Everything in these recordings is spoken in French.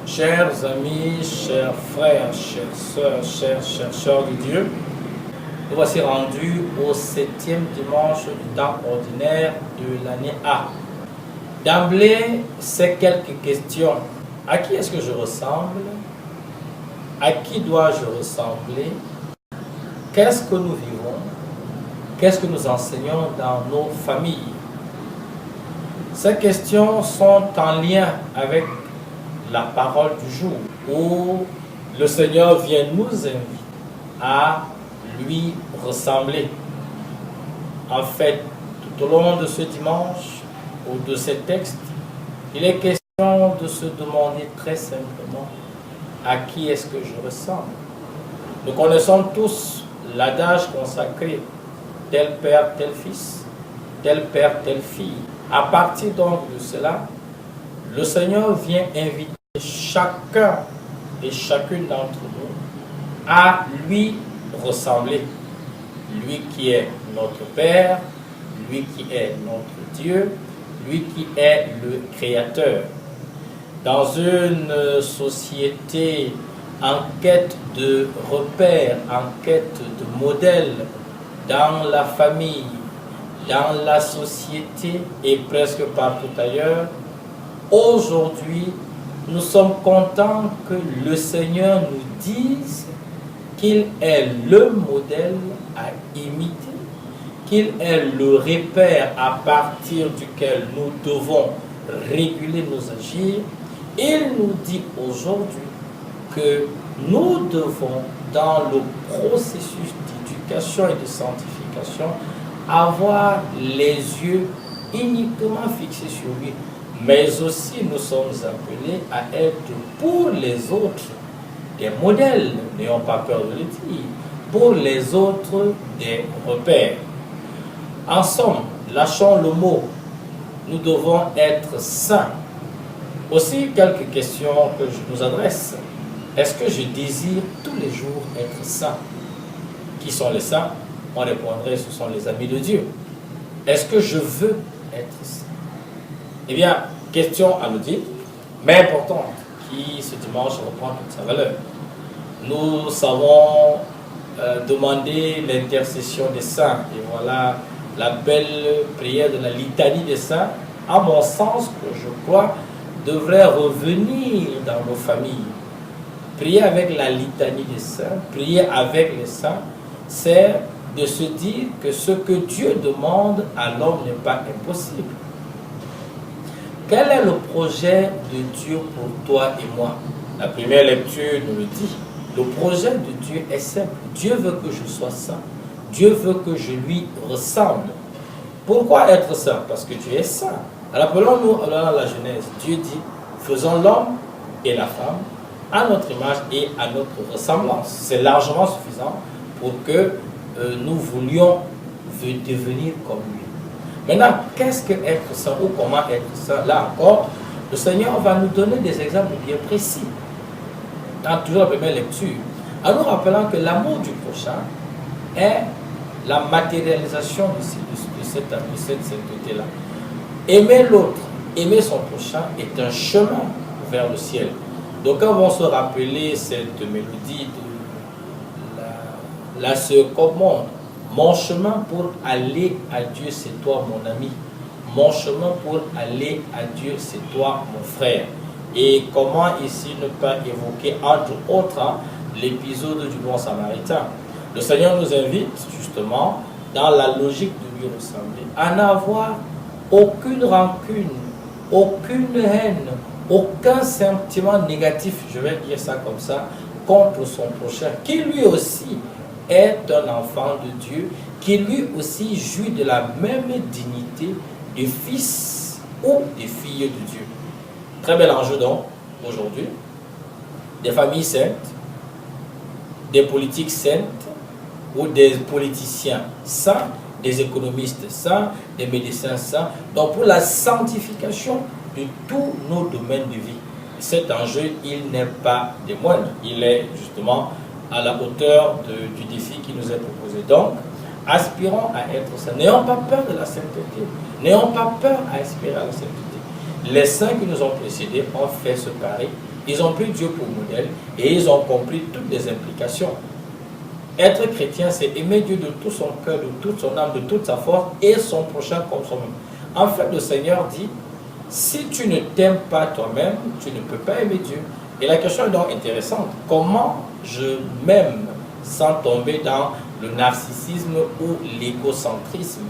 Chers amis, chers frères, chères sœurs, chers chercheurs de Dieu, nous voici rendus au 7e dimanche du temps ordinaire de l'année A. D'emblée, c'est quelques questions. À qui est-ce que je ressemble? À qui dois-je ressembler? Qu'est-ce que nous vivons? Qu'est-ce que nous enseignons dans nos familles? Ces questions sont en lien avec la parole du jour, où le Seigneur vient nous inviter à lui ressembler. En fait, tout au long de ce dimanche ou de ces textes, il est question de se demander très simplement à qui est-ce que je ressemble. Nous connaissons tous l'adage consacré tel père, tel fils, tel père, telle fille. À partir donc de cela, le Seigneur vient inviter chacun et chacune d'entre nous à lui ressembler. Lui qui est notre Père, lui qui est notre Dieu, lui qui est le Créateur. Dans une société en quête de repères, en quête de modèles, dans la famille, dans la société et presque partout ailleurs, aujourd'hui, nous sommes contents que le Seigneur nous dise qu'il est le modèle à imiter, qu'il est le repère à partir duquel nous devons réguler nos agirs. Il nous dit aujourd'hui que nous devons, dans le processus d'éducation et de sanctification, avoir les yeux uniquement fixés sur lui. Mais aussi nous sommes appelés à être pour les autres des modèles, n'ayons pas peur de le dire, pour les autres des repères. En somme, lâchons le mot, nous devons être saints. Aussi, quelques questions que je nous adresse. Est-ce que je désire tous les jours être saint? Qui sont les saints? On répondrait, ce sont les amis de Dieu. Est-ce que je veux être saint? Eh bien, question anodine, mais importante, qui ce dimanche reprend toute sa valeur. Nous savons demander l'intercession des saints. Et voilà la belle prière de la litanie des saints, à mon sens, que je crois, devrait revenir dans nos familles. Prier avec la litanie des saints, prier avec les saints, c'est de se dire que ce que Dieu demande à l'homme n'est pas impossible. Quel est le projet de Dieu pour toi et moi? La première lecture nous le dit. Le projet de Dieu est simple. Dieu veut que je sois saint. Dieu veut que je lui ressemble. Pourquoi être saint? Parce que Dieu est saint. Rappelons-nous alors la Genèse. Dieu dit, faisons l'homme et la femme à notre image et à notre ressemblance. C'est largement suffisant pour que nous voulions devenir comme lui. Maintenant, qu'est-ce que être saint ou comment être saint? Là encore, le Seigneur va nous donner des exemples bien précis. Dans toujours la première lecture, en nous rappelant que l'amour du prochain est la matérialisation de cette sainteté-là. Aimer l'autre, aimer son prochain est un chemin vers le ciel. Donc, quand on se rappeler cette mélodie de la sœur commande, mon chemin pour aller à Dieu, c'est toi, mon ami. Mon chemin pour aller à Dieu, c'est toi, mon frère. Et comment ici ne pas évoquer, entre autres, l'épisode du bon samaritain. Le Seigneur nous invite, justement, dans la logique de lui ressembler, à n'avoir aucune rancune, aucune haine, aucun sentiment négatif, je vais dire ça comme ça, contre son prochain, qui lui aussi est un enfant de Dieu, qui lui aussi jouit de la même dignité de fils ou de fille de Dieu. Très bel enjeu donc, aujourd'hui, des familles saintes, des politiques saintes ou des politiciens saints, des économistes saints, des médecins saints, donc pour la sanctification de tous nos domaines de vie. Cet enjeu, il n'est pas des moindres, il est justement à la hauteur du défi qui nous est proposé. Donc, aspirons à être saints. N'ayons pas peur de la sainteté. N'ayons pas peur à aspirer à la sainteté. Les saints qui nous ont précédés ont fait ce pari Ils ont pris Dieu pour modèle et ils ont compris toutes les implications. Être chrétien, c'est aimer Dieu de tout son cœur, de toute son âme, de toute sa force et son prochain comme soi-même. En fait, le Seigneur dit, si tu ne t'aimes pas toi-même, tu ne peux pas aimer Dieu. Et la question est donc intéressante. Comment je m'aime sans tomber dans le narcissisme ou l'égocentrisme?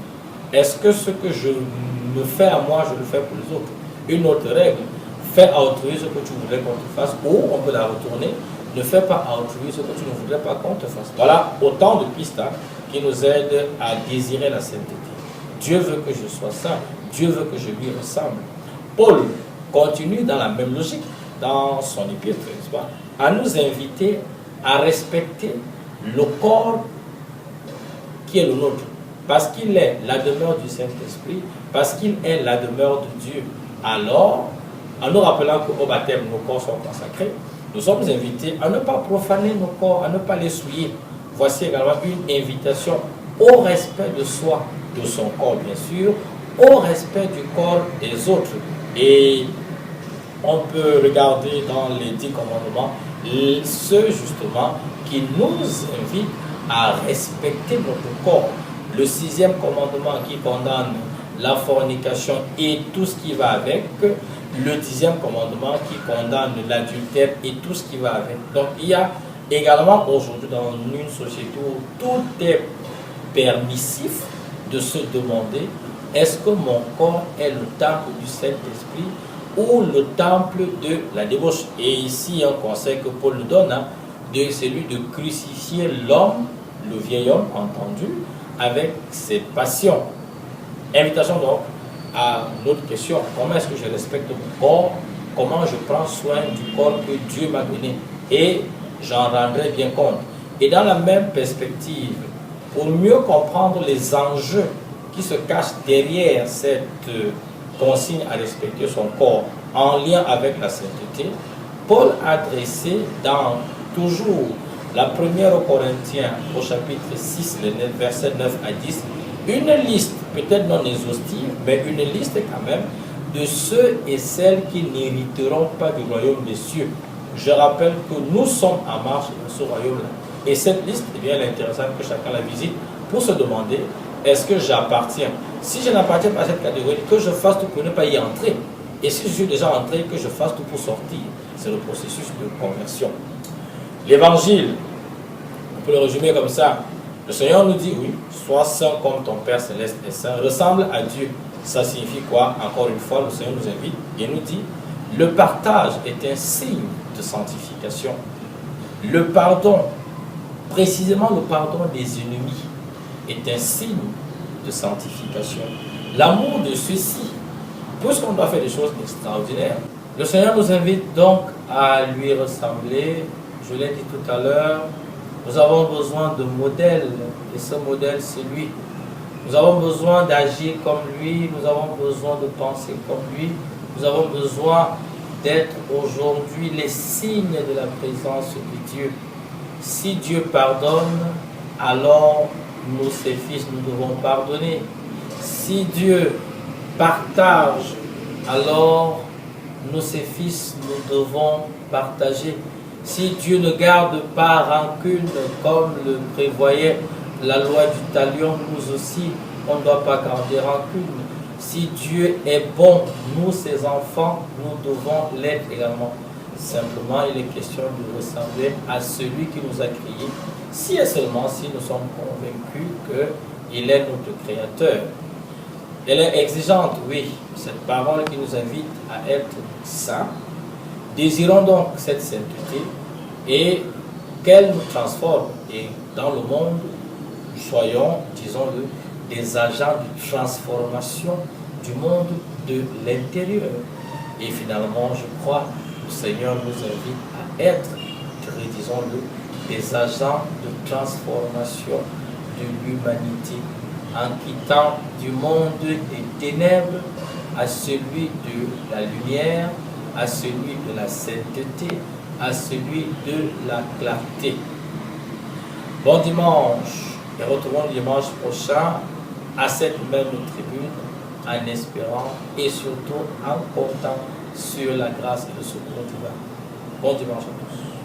Est-ce que ce que je me fais à moi, je le fais pour les autres? Une autre règle, fais à autrui ce que tu voudrais qu'on te fasse, ou on peut la retourner, ne fais pas à autrui ce que tu ne voudrais pas qu'on te fasse. Voilà autant de pistes qui nous aident à désirer la sainteté. Dieu veut que je sois saint, Dieu veut que je lui ressemble. Paul continue dans la même logique, dans son épître, n'est-ce pas, à nous inviter à respecter le corps qui est le nôtre, parce qu'il est la demeure du Saint-Esprit, parce qu'il est la demeure de Dieu. Alors, en nous rappelant qu'au baptême, nos corps sont consacrés, nous sommes invités à ne pas profaner nos corps, à ne pas les souiller. Voici également une invitation au respect de soi, de son corps bien sûr, au respect du corps des autres. Et on peut regarder dans les 10 commandements ceux justement qui nous invitent à respecter notre corps. Le 6e commandement qui condamne la fornication et tout ce qui va avec. Le 10e commandement qui condamne l'adultère et tout ce qui va avec. Donc il y a également aujourd'hui dans une société où tout est permissif de se demander, est-ce que mon corps est le temple du Saint-Esprit ou le temple de la débauche? Et ici un conseil que Paul nous donne, de celui de crucifier l'homme, le vieil homme entendu, avec ses passions. Invitation donc à notre question, comment est-ce que je respecte mon corps, comment je prends soin du corps que Dieu m'a donné, et j'en rendrai bien compte. Et dans la même perspective, pour mieux comprendre les enjeux qui se cachent derrière cette consigne à respecter son corps en lien avec la sainteté, Paul a dressé dans toujours la première aux Corinthiens au chapitre 6, versets 9 à 10, une liste, peut-être non exhaustive, mais une liste quand même, de ceux et celles qui n'hériteront pas du royaume des cieux. Je rappelle que nous sommes en marche dans ce royaume-là. Et cette liste, eh bien, elle est intéressante que chacun la visite pour se demander, est-ce que j'appartiens? Si je n'appartiens pas à cette catégorie, que je fasse tout pour ne pas y entrer. Et si je suis déjà entré, que je fasse tout pour sortir. C'est le processus de conversion. L'évangile, on peut le résumer comme ça. Le Seigneur nous dit, oui, sois saint comme ton Père Céleste est saint, ressemble à Dieu. Ça signifie quoi? Encore une fois, le Seigneur nous invite et nous dit, le partage est un signe de sanctification. Le pardon, précisément le pardon des ennemis, est un signe de sanctification. L'amour de ceux-ci, puisqu'on doit faire des choses extraordinaires, le Seigneur nous invite donc à lui ressembler. Je l'ai dit tout à l'heure, nous avons besoin de modèles, et ce modèle, c'est lui. Nous avons besoin d'agir comme lui, nous avons besoin de penser comme lui, nous avons besoin d'être aujourd'hui les signes de la présence de Dieu. Si Dieu pardonne, alors nous, ses fils, nous devons pardonner. Si Dieu partage, alors nous, ses fils, nous devons partager. Si Dieu ne garde pas rancune comme le prévoyait la loi du talion, nous aussi, on ne doit pas garder rancune. Si Dieu est bon, nous, ses enfants, nous devons l'être également. Simplement, il est question de ressembler à celui qui nous a créés, si et seulement si nous sommes convaincus qu'il est notre Créateur. Elle est exigeante, oui, cette parole qui nous invite à être saints. Désirons donc cette sainteté et qu'elle nous transforme. Et dans le monde, soyons, disons-le, des agents de transformation du monde de l'intérieur. Et finalement, je crois que le Seigneur nous invite à être, disons-le, des agents de transformation de l'humanité, en quittant du monde des ténèbres à celui de la lumière, à celui de la sainteté, à celui de la clarté. Bon dimanche, et retrouvons dimanche prochain à cette même tribune, en espérant et surtout en comptant sur la grâce et le secours divin. Bon dimanche à tous.